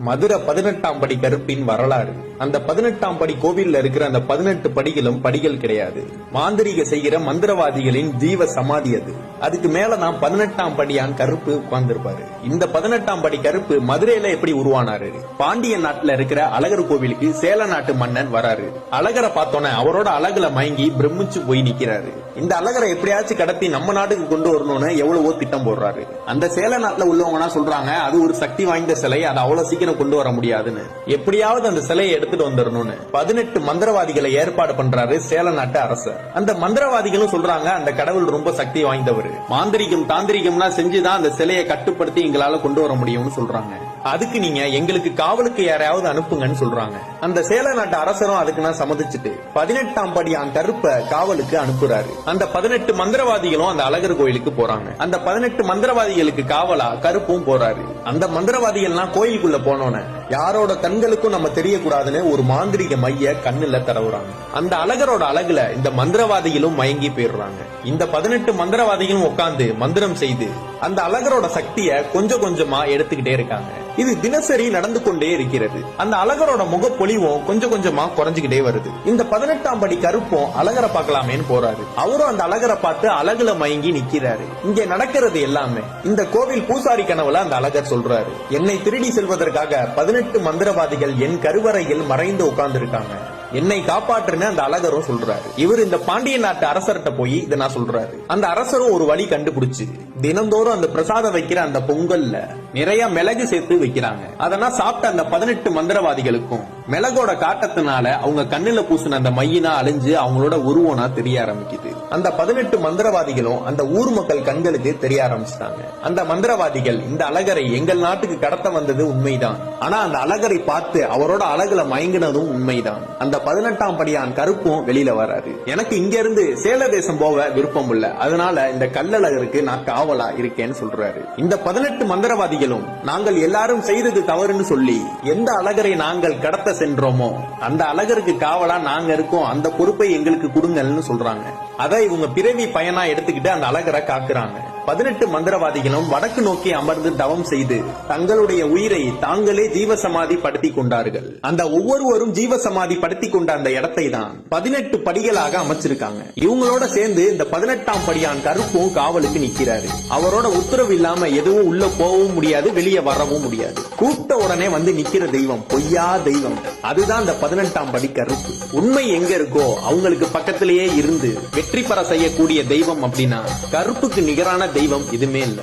மதுரை 18ஆம் படி கருப்பின் வரலாறு. அந்த 18ஆம் படி கோவில்ல இருக்கிற அந்த 18 படிகளும் படிகள் கிடையாது. மாந்திரிக செய்கிற மந்திரவாதிகளின் ஜீவ சமாதி அது. அதுக்கு மேலதான் 18ஆம் படியான் கருப்பு உட்கார்ந்திருப்பாரு. இந்த 18ஆம் படி கருப்பு மதுரையில எப்படி உருவானாரு? பாண்டிய நாட்டுல இருக்கிற அழகர் கோவிலுக்கு சேல நாட்டு மன்னன் வராரு. அழகரை பார்த்தோன்னே அவரோட அழகுல மயங்கி பிரமிச்சு போய் நிக்கிறாரு. இந்த அழகரை எப்படியாச்சும் கடத்தி நம்ம நாட்டுக்கு கொண்டு வரணும்னு எவ்வளவோ திட்டம் போடுறாரு. அந்த சேல நாட்டுல உள்ளவங்க சொல்றாங்க அது ஒரு சக்தி வாய்ந்த சிலை, அது அவ்வளவு சீக்கிரம் கொண்டு வர முடியாதுன்னு. எப்படியாவது அந்த சிலையை எடுத்துட்டு வந்துடணும்னு 18 மந்திரவாதிகளை ஏற்பாடு பண்றாரு சேல நாட்டு அரசர். அந்த மந்திரவாதிகளும் சொல்றாங்க அந்த கடவுள் ரொம்ப சக்தி வாய்ந்தவர், மாந்திரிகம் தாந்திரிகம்னா செஞ்சுதான் அந்த சிலையை கட்டுப்படுத்தி எங்களால கொண்டு வர முடியும்னு சொல்றாங்க. அதுக்கு நீங்க எங்களுக்கு காவலுக்கு யாரையாவது அனுப்புங்கன்னு சொல்றாங்க. அந்த சேல நாட்டு அரசரும் அதுக்கு நான் சம்மதிச்சுட்டு 18ஆம் படியான் கருப்ப காவலுக்கு அனுப்புறாரு. அந்த 18 மந்திரவாதிகளும் அந்த அழகர் கோயிலுக்கு போறாங்க. அந்த 18 மந்திரவாதிகளுக்கு காவலா கருப்பும் போறாரு. அந்த மந்திரவாதிகள்லாம் கோயிலுக்குள்ள போனோன்னு யாரோட கண்களுக்கும் நம்ம தெரியக்கூடாதுன்னு ஒரு மாந்திரிக மைய கண்ணுல தடவுறாங்க. அந்த அழகரோட அழகுல இந்த மந்திரவாதிகளும் மயங்கி போயிடுறாங்க. இந்த 18 மந்திரவாதிகளும் உட்கார்ந்து மந்திரம் செய்து அந்த அழகரோட சக்திய கொஞ்சம் கொஞ்சமா எடுத்துக்கிட்டே இருக்காங்க. இது தினசரி நடந்து கொண்டே இருக்கிறது. அந்த அழகரோட முகப்பொலிவும் கொஞ்சம் கொஞ்சமா குறைஞ்சுக்கிட்டே வருது. இந்த 18ஆம் படி கருப்பும் அழகரை பார்க்கலாமேன்னு போறாரு. அவரும் அந்த அழகரை பார்த்து அழகுல மயங்கி நிக்கிறாரு. இங்க நடக்கிறது எல்லாமே இந்த கோவில் பூசாரி கனவுல அந்த அழகர் சொல்றாரு, என்னை திருடி செல்வதற்காக 18 மந்திரவாதிகள் என் கருவறையில் மறைந்து உட்கார்ந்து இருக்காங்க, என்னை காப்பாற்றுன்னு அந்த அழகரும் சொல்றாரு. இவர் இந்த பாண்டிய நாட்டு அரசர்கிட்ட போய் இதை நான் சொல்றாரு. அந்த அரசரும் ஒரு வழி கண்டுபிடிச்சு தினந்தோறும் அந்த பிரசாதம் வைக்கிற அந்த பொங்கல்ல நிறைய மிளகு சேர்த்து வைக்கிறாங்க. அதெல்லாம் சாப்பிட்ட அந்த 18 மந்திரவாதிகளுக்கும் மிளகோட காட்டத்தினால அவங்க கண்ணுல பூசின அந்த மையினா அழிஞ்சு அவங்களோட உருவனா தெரிய ஆரம்பிக்குது. அந்த 18 மந்திரவாதிகளும் அந்த ஊர் மக்கள் கண்களுக்கு தெரிய ஆரம்பிச்சிட்டாங்க. அந்த மந்திரவாதிகள் இந்த அழகரை எங்கள் நாட்டுக்கு கடத்த வந்தது உண்மைதான், ஆனா அந்த அழகரை பார்த்து அவரோட அழகுல மயங்கினதும் உண்மைதான். அந்த 18ஆம் படியான் கருப்பும் வெளியில வராரு. எனக்கு இங்க இருந்து சேல தேசம் போக விருப்பம் இல்ல, அதனால இந்த கல்லழகருக்கு நான் காவலா இருக்கேன்னு சொல்றாரு. இந்த 18 மந்திரவாதிகளும் நாங்கள் எல்லாரும் செய்தது தவறுன்னு சொல்லி எந்த அழகரை நாங்கள் கடத்த சென்றோமோ அந்த அழகருக்கு காவலா நாங்க இருக்கோம், அந்த பொறுப்பை எங்களுக்கு கொடுங்கன்னு சொல்றாங்க. அதை இவங்க பிறவி பயனா எடுத்துக்கிட்டு அந்த அழகரை காக்குறாங்க. 18 மந்திரவாதிகளும் வடக்கு நோக்கி அமர்ந்து தவம் செய்து தங்களுடைய உயிரை தாங்களே ஜீவசமாதி படுத்தி கொண்டார்கள். அந்த ஒவ்வொருவரும் ஜீவசமாதி படுத்தி கொண்ட அந்த இடத்தை தான் 18 படிகளாக அமைச்சிருக்காங்க. இவங்களோட சேர்ந்து இந்த 18ஆம் படியான் கருப்பும் காவலுக்கு நிக்கிறாரு. அவரோட உத்தரவு இல்லாம எதுவும் உள்ள போகவும் முடியாது, வெளியே வரவும் முடியாது. கூப்பிட்ட உடனே வந்து நிக்கிற தெய்வம் பொய்யா தெய்வம், அதுதான் இந்த 18ஆம் படி கருப்பு. உண்மை எங்க இருக்கோ அவங்களுக்கு பக்கத்திலேயே இருந்து வெற்றி பெற செய்யக்கூடிய தெய்வம் அப்படின்னா கருப்புக்கு நிகரான தெய்வம் எதுவுமே இல்ல.